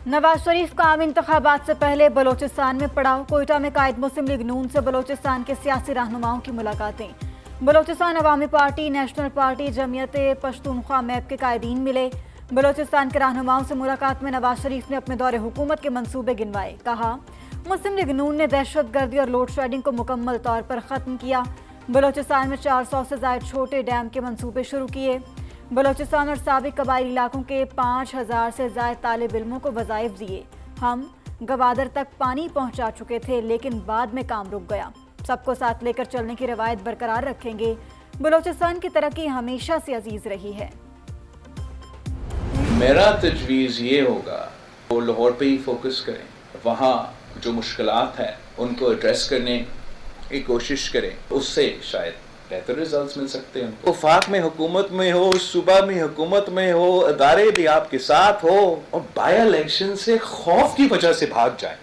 नवाज शरीफ का आम इंतखाबात से पहले बलोचिस्तान में पड़ाव। कोयटा में कायद मुस्लिम लीग नून से बलोचिस्तान के सियासी रहनुमाओं की मुलाकातें। Balochistan Awami party, national party, Jamiat Pashtunkhwa MAP के कायदीन मिले। बलोचिस्तान के रहनुमाओं से मुलाकात में नवाज शरीफ ने अपने दौरे हुकूमत के मंसूबे गिनवाए। कहा, मुस्लिम लीग नून ने दहशतगर्दी और लोड शेडिंग को मुकम्मल तौर पर ख़त्म किया। बलोचिस्तान में 400 से ज़ायद छोटे डैम के मंसूबे शुरू किए। बलोचिस्तान और साबिक कबायली इलाकों के 5000 से ज़ायद तालिब इल्मों को वज़ाइफ दिए। हम गवादर तक पानी पहुंचा चुके थे, लेकिन बाद में काम रुक गया। सबको साथ लेकर चलने की रवायत बरकरार रखेंगे। बलोचिस्तान की तरक्की हमेशा से अजीज रही है। मेरा तजवीज़ ये होगा वो लाहौर पे ही फोकस करें, वहाँ जो मुश्किलात हैं उनको एड्रेस करने की कोशिश करें, उससे शायद बेहतर रिजल्ट्स मिल सकते हैं। वफाक में हुकूमत में हो, सूबा में हुकूमत में हो, अदारे भी आपके साथ हो और बाय इलेक्शन से खौफ की वजह से भाग जाए।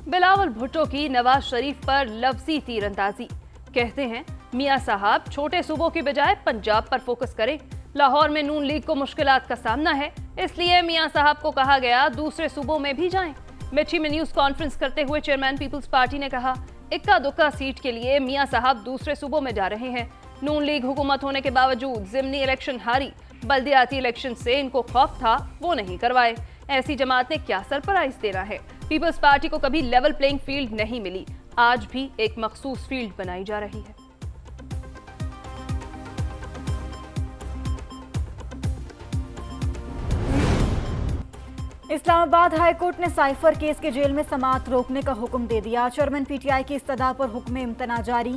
बिलावल भुट्टो की नवाज शरीफ पर लफ्जी तीरंदाजी। कहते हैं मियां साहब छोटे सूबों की बजाय पंजाब पर फोकस करें। लाहौर में नून लीग को मुश्किलात का सामना है, इसलिए मियां साहब को कहा गया दूसरे सूबों में भी जाएं। मिठी में न्यूज कॉन्फ्रेंस करते हुए चेयरमैन पीपल्स पार्टी ने कहा, इक्का दुक्का सीट के लिए मियां साहब दूसरे सूबों में जा रहे हैं। नून लीग हुकूमत होने के बावजूद जिमनी इलेक्शन हारी, बल्दियाती इलेक्शन से इनको खौफ था, वो नहीं करवाए। ऐसी जमात ने क्या सरप्राइज देना है। पीपल्स पार्टी को कभी लेवल प्लेइंग फील्ड नहीं मिली, आज भी एक मखसूस फील्ड बनाई जा रही है। इस्लामाबाद हाई कोर्ट ने साइफर केस के जेल में समाअत रोकने का हुक्म दे दिया। चेयरमैन पीटीआई की इस्तदा पर हुक्म इम्तना जारी।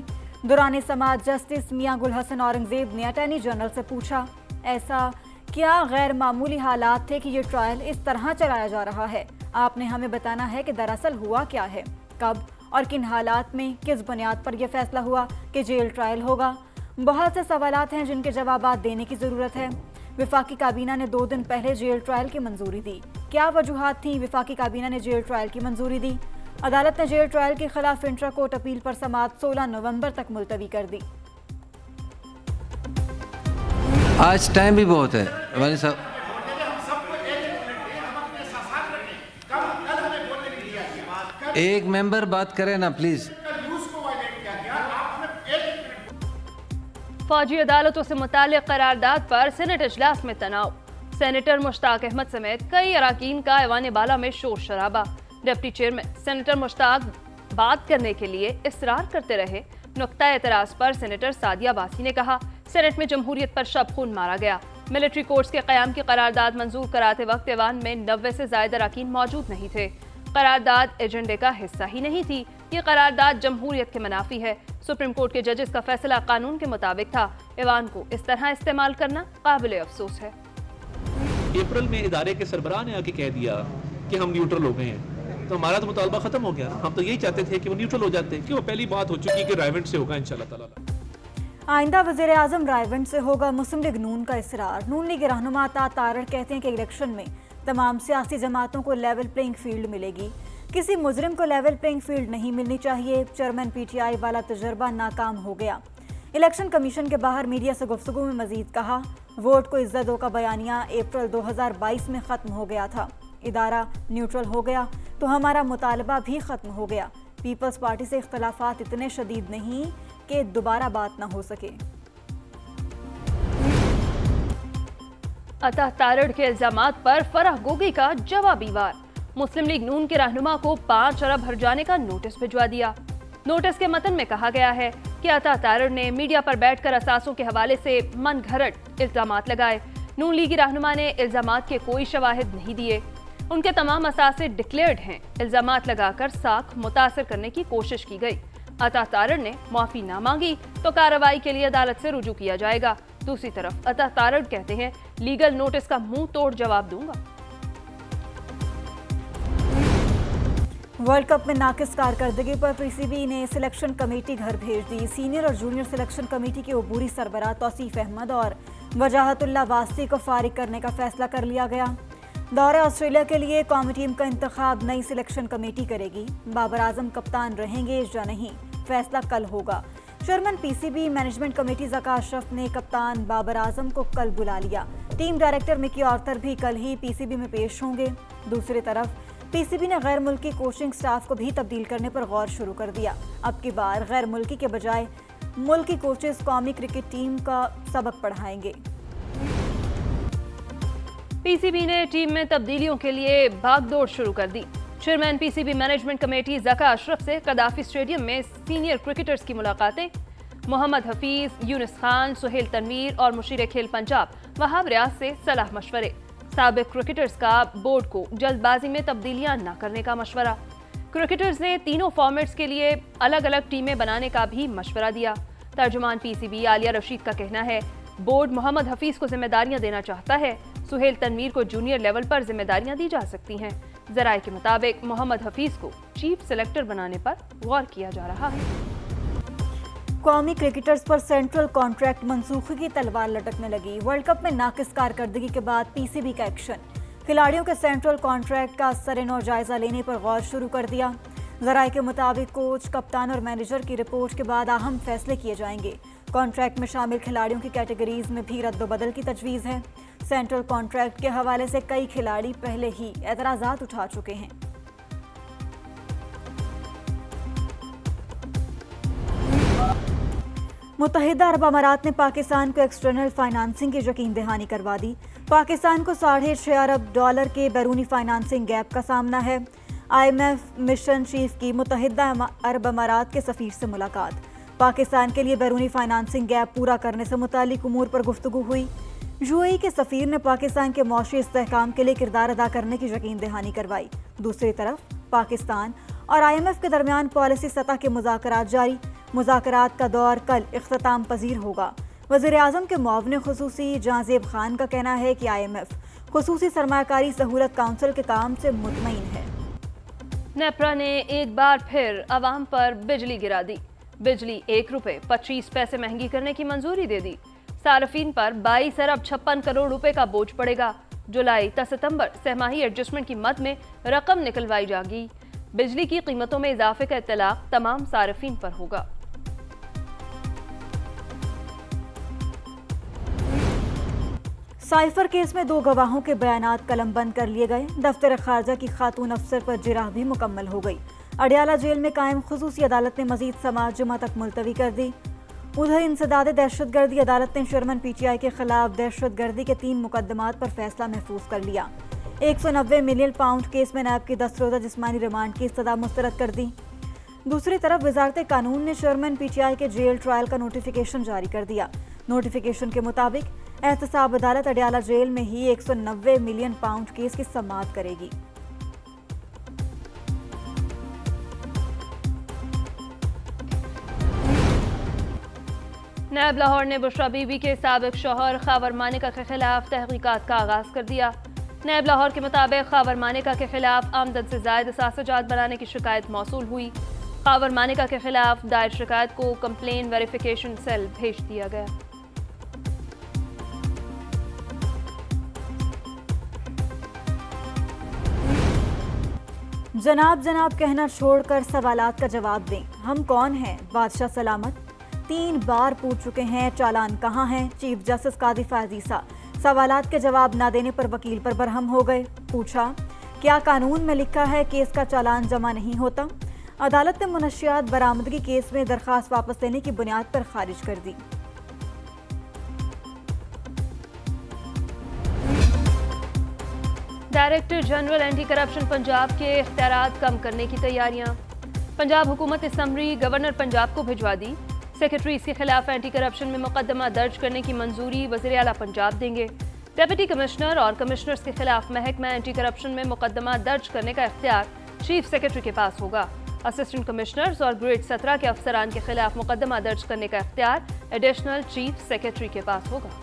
दौरान समाअत जस्टिस मियां गुल हसन औरंगजेब ने अटॉर्नी जनरल से पूछा, ऐसा क्या गैर मामूली हालात थे कि ये ट्रायल इस तरह चलाया जा रहा है? आपने हमें बताना है कि दरअसल हुआ क्या है, कब और किन हालात में, किस बुनियाद पर यह फैसला हुआ कि जेल ट्रायल होगा। बहुत से सवालात हैं जिनके जवाबात देने की ज़रूरत है। विफाकी काबीना ने 2 दिन पहले जेल ट्रायल की मंजूरी दी। क्या वजूहात थी विफाकी काबीना ने जेल ट्रायल की मंजूरी दी? अदालत ने जेल ट्रायल के खिलाफ इंट्रा कोर्ट अपील पर समाअत 16 नवंबर तक मुलतवी कर दी। आज टाइम भी बहुत है वाली साहब। एक मेंबर बात करे ना प्लीज। फौजी अदालतों से मुताल्लिक करारदाद पर सेनेट इजलास में तनाव। सेनेटर मुश्ताक अहमद समेत कई अराकीन का ऐवान बाला में शोर शराबा। डिप्टी चेयरमैन सेनेटर मुश्ताक बात करने के लिए इसरार करते रहे। नुक्ता एतराज पर सेनेटर सादिया बासी ने कहा, सेनेट में जमहूरियत पर शब खून मारा गया। मिलिट्री कोर्ट्स के क़याम की करारदाद मंजूर कराते वक्त ऐवान में 90 से ज़ायद अराकीन मौजूद नहीं थे। करारदाद एजेंडे का हिस्सा ही नहीं थी। ये करारदाद जमहूरियत के मुनाफी है। सुप्रीम कोर्ट के जजेस का फैसला कानून के मुताबिक था। ऐवान को इस तरह इस्तेमाल करना काबिल अफसोस है। अप्रैल में इदारे के सरबराह ने आके कह दिया कि हम न्यूट्रल हो गए हैं, तो हमारा तो मुतालबा खत्म हो गया। हम तो यही चाहते थे कि वो न्यूट्रल हो जाते, कि वो पहली बात हो चुकी कि रायवेंट से होगा इंशाल्लाह ताला। आइंदा वज़ीर आज़म रायवेंट से होगा, मुस्लिम लीग नून का इसरार। नून लीग रहनुमा अता तारड़ कहते हैं कि इलेक्शन में तमाम सियासी जमातों को लेवल प्लेइंग फील्ड मिलेगी। किसी मुजरिम को लेवल प्लेइंग फील्ड नहीं मिलनी चाहिए। चेयरमैन पीटीआई वाला तजर्बा नाकाम हो गया। इलेक्शन कमीशन के बाहर मीडिया से गुफ्तगू में मजीद कहा, वोट को इज्जत दो का बयानिया अप्रैल 2022 में ख़त्म हो गया था। इदारा न्यूट्रल हो गया तो हमारा मुतालबा भी ख़त्म हो गया। पीपल्स पार्टी से इख्तलाफात इतने शदीद नहीं कि दोबारा बात न हो सके। अता तारड़ के इल्जामात पर फराह गोगी का जवाबी वार। मुस्लिम लीग नून के रहनुमा को 5 अरब हर्जाने का नोटिस भिजवा दिया। नोटिस के मतन में कहा गया है कि अता तारड़ ने मीडिया पर बैठकर असासों के हवाले से मन घड़त इल्जामात लगाए। नून लीगी रहनुमा ने इल्जामात के कोई शवाहिद नहीं दिए। उनके तमाम असासे डिक्लेयर्ड हैं। इल्जामात लगाकर साख मुतासर करने की कोशिश की गई। अता तारड़ ने माफी ना मांगी तो कार्रवाई के लिए अदालत से रुजू किया जाएगा। दूसरी तरफ अता तारड़ कहते हैं, लीगल नोटिस का मुंह तोड़ जवाब दूंगा। वर्ल्ड कप में नाकिस कारकर्दगी पर पीसीबी ने सिलेक्शन कमेटी घर भेज दी। सीनियर और जूनियर सिलेक्शन कमेटी के अबूरी सरबराह तौसीफ अहमद और वजाहतुल्लाह वास्ती को फारिग करने का फैसला कर लिया गया। दौरे ऑस्ट्रेलिया के लिए कौमी टीम का इंतखाब नई सिलेक्शन कमेटी करेगी। बाबर आजम कप्तान रहेंगे या नहीं, फैसला कल होगा। Chairman PCB management committee Zaka Ashraf ने कप्तान बाबर आजम को कल बुला लिया। टीम डायरेक्टर मिकी आर्थर भी कल ही पीसीबी में पेश होंगे। दूसरी तरफ पीसीबी ने गैर मुल्की कोचिंग स्टाफ को भी तब्दील करने पर गौर शुरू कर दिया। अब की बार गैर मुल्की के बजाय मुल्की कोचेस कौमी क्रिकेट टीम का सबक पढ़ाएंगे। पीसीबी ने टीम में तब्दीलियों के लिए भागदौड़ शुरू कर दी। Chairman PCB management committee Zaka Ashraf से कदाफी स्टेडियम में सीनियर क्रिकेटर्स की मुलाकातें। मोहम्मद हफीज, यूनिस खान, सुहेल तनवीर और मुशीर खेल पंजाब वहाब रियाज से सलाह मशवरे। साबिक क्रिकेटर्स का बोर्ड को जल्दबाजी में तब्दीलियां न करने का मशवरा। क्रिकेटर्स ने तीनों फॉर्मेट्स के लिए अलग अलग टीमें बनाने का भी मशवरा दिया। तर्जुमान पीसीबी आलिया रशीद का कहना है बोर्ड मोहम्मद हफीज को जिम्मेदारियां देना चाहता है। सुहेल तनवीर को जूनियर लेवल पर जिम्मेदारियां दी जा सकती हैं। जराये के मुताबिक मोहम्मद हफीज को चीफ सेलेक्टर बनाने पर गौर किया जा रहा है। कौमी क्रिकेटर्स पर सेंट्रल कॉन्ट्रैक्ट मनसूखी की तलवार लटकने लगी। वर्ल्ड कप में नाकिस कारकर्दगी के बाद पीसीबी का एक्शन। खिलाड़ियों के सेंट्रल कॉन्ट्रैक्ट का सरेनौ जायजा लेने पर गौर शुरू कर दिया। जराये के मुताबिक कोच, कप्तान और मैनेजर की रिपोर्ट के बाद अहम फैसले किए जाएंगे। कॉन्ट्रैक्ट में शामिल खिलाड़ियों की कैटेगरीज में भी रद्दोबदल की तजवीज़ है। सेंट्रल कॉन्ट्रैक्ट के हवाले से कई खिलाड़ी पहले ही एतराज़ात उठा चुके हैं। मुत्तहिदा अरब अमारात ने पाकिस्तान को एक्सटर्नल फाइनेंसिंग की यकीन दहानी करवा दी। पाकिस्तान को $6.5 अरब के बैरूनी फाइनेंसिंग गैप का सामना है। IMF मिशन चीफ की मुत्तहिदा अरब अमारात के सफीर से मुलाकात। पाकिस्तान के लिए बैरूनी फाइनेंसिंग गैप पूरा करने से मुतालिक उमूर पर गुफ्तगू हुई। यूएई के सफीर ने पाकिस्तान के मौशी इस्तेहकाम के लिए किरदार अदा करने की यकीन दहानी करवाई। दूसरी तरफ पाकिस्तान और IMF के दरमियान पॉलिसी सतह के मुज़ाकरात जारी। मुज़ाकरात का दौर कल इख्तिताम पजीर होगा। वज़ीर-ए-आज़म के मुआविन खुसूसी जहांज़ेब खान का कहना है कि IMF खुसूसी सरमायाकारी सहूलत काउंसिल के काम से मुतमईन है। नेपरा ने एक बार फिर अवाम पर बिजली गिरा दी। बिजली ₹1.25 महंगी करने की मंजूरी दे दी। सार्फिन पर 22 अरब 56 करोड़ रुपए का बोझ पड़ेगा। जुलाई ta सितंबर सहमाही एडजस्टमेंट की मद में रकम निकलवाई जाएगी। बिजली की कीमतों में इजाफे का इत्तलाक तमाम सार्फिन पर होगा। साइफर केस में 2 गवाहों के बयानात कलमबंद कर लिए गए। दफ्तर खारजा की खातून अफसर पर जिरह भी मुकम्मल हो गई। अडियाला जेल में कायम खुसूसी अदालत ने मजीद समाअत जुमा तक मुलतवी कर दी। उधर इंसदाद दहशतगर्दी अदालत ने चेयरमैन PTI के खिलाफ दहशतगर्दी के 3 मुकदमात पर फैसला महफूज कर लिया। 190 मिलियन पाउंड केस में नैब की 10 रोज़ा जिस्मानी रिमांड की सजा मुस्तरद कर दी। दूसरी तरफ वजारत कानून ने चेयरमैन PTI के जेल ट्रायल का नोटिफिकेशन जारी कर दिया। नोटिफिकेशन के मुताबिक एहतसाब अदालत अडियाला जेल में ही 190 मिलियन पाउंड केस की समाअत करेगी। नैब लाहौर ने बुशरा बीबी के साबिक शौहर खावर मानिका के खिलाफ तहकीकात का आगाज कर दिया। नैब लाहौर के मुताबिक खावर मानिका के खिलाफ आमदन से जायद असासाजात बनाने की शिकायत मौसूल हुई। खावर मानिका के खिलाफ दायर शिकायत को कंप्लेन वेरिफिकेशन सेल भेज दिया गया। जनाब कहना छोड़कर सवालात का जवाब दें। हम कौन हैं? बादशाह सलामत 3 बार पूछ चुके हैं चालान कहाँ है। चीफ जस्टिस कादी फाजीसा सवालात के जवाब ना देने पर वकील पर बरहम हो गए। पूछा क्या कानून में लिखा है केस का चालान जमा नहीं होता? अदालत ने मुनशियात बरामदगी केस में दरखास्त वापस लेने की बुनियाद पर खारिज कर दी। Director general anti corruption Punjab के इख्तियारात कम करने की तैयारियां। पंजाब हुकूमत ने समरी गवर्नर पंजाब को भिजवा दी। सेक्रेटरीज के खिलाफ एंटी करप्शन में मुकदमा दर्ज करने की मंजूरी वज़ीर आला पंजाब देंगे। डिप्टी कमिश्नर और कमिश्नर्स के खिलाफ महकमा एंटी करप्शन में मुकदमा दर्ज करने का इख्तियार चीफ सेक्रेटरी के पास होगा। असिस्टेंट कमिश्नर्स और ग्रेड 17 के अफसरान के खिलाफ मुकदमा दर्ज करने का इख्तियार एडिशनल चीफ सेक्रेटरी के पास होगा।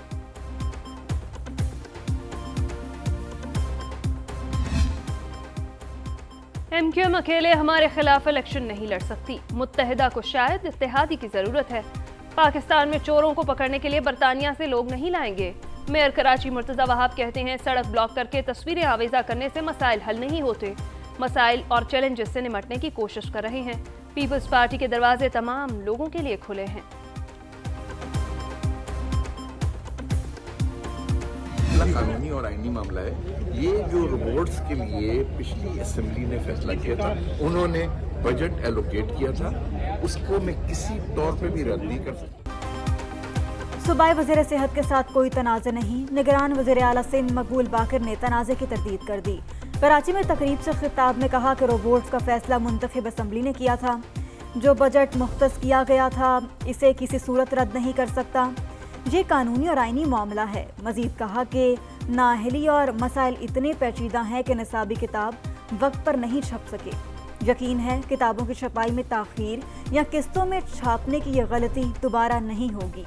MQM अकेले हमारे खिलाफ इलेक्शन नहीं लड़ सकती। मुत्तहिदा को शायद इत्तेहादी की जरूरत है। पाकिस्तान में चोरों को पकड़ने के लिए बरतानिया से लोग नहीं लाएंगे। मेयर कराची मुर्तजा वहाब कहते हैं सड़क ब्लॉक करके तस्वीरें आवेजा करने से मसाइल हल नहीं होते। मसाइल और चैलेंजेस से निपटने की कोशिश कर रहे हैं। पीपल्स पार्टी के दरवाजे तमाम लोगों के लिए खुले हैं। मामला कानूनी और आईनी मामला है। ये जो रोबोट्स के लिए पिछली असेंबली ने फैसला किया था, उन्होंने बजट एलोकेट किया था, उसको मैं किसी तौर पे भी रद्द नहीं कर सकता। सूबाई वज़ीर सेहत के साथ कोई तनाज़ा नहीं। निगरान वज़ीर आला सिंध मकबूल बाकर ने तनाज़े की तरदीद कर दी। कराची में तकरीब से खिताब में कहा कि रोबोट्स का फैसला मुंतखब असेंबली ने किया था। जो बजट मुख्तस किया गया था इसे किसी सूरत रद्द नहीं कर सकता। ये कानूनी और आईनी मामला है। मजीद कहा कि नाअहली और मसाइल इतने पेचीदा हैं कि निसाबी किताब वक्त पर नहीं छप सके। यकीन है किताबों की छपाई में ताख़ीर या किस्तों में छापने की यह गलती दोबारा नहीं होगी।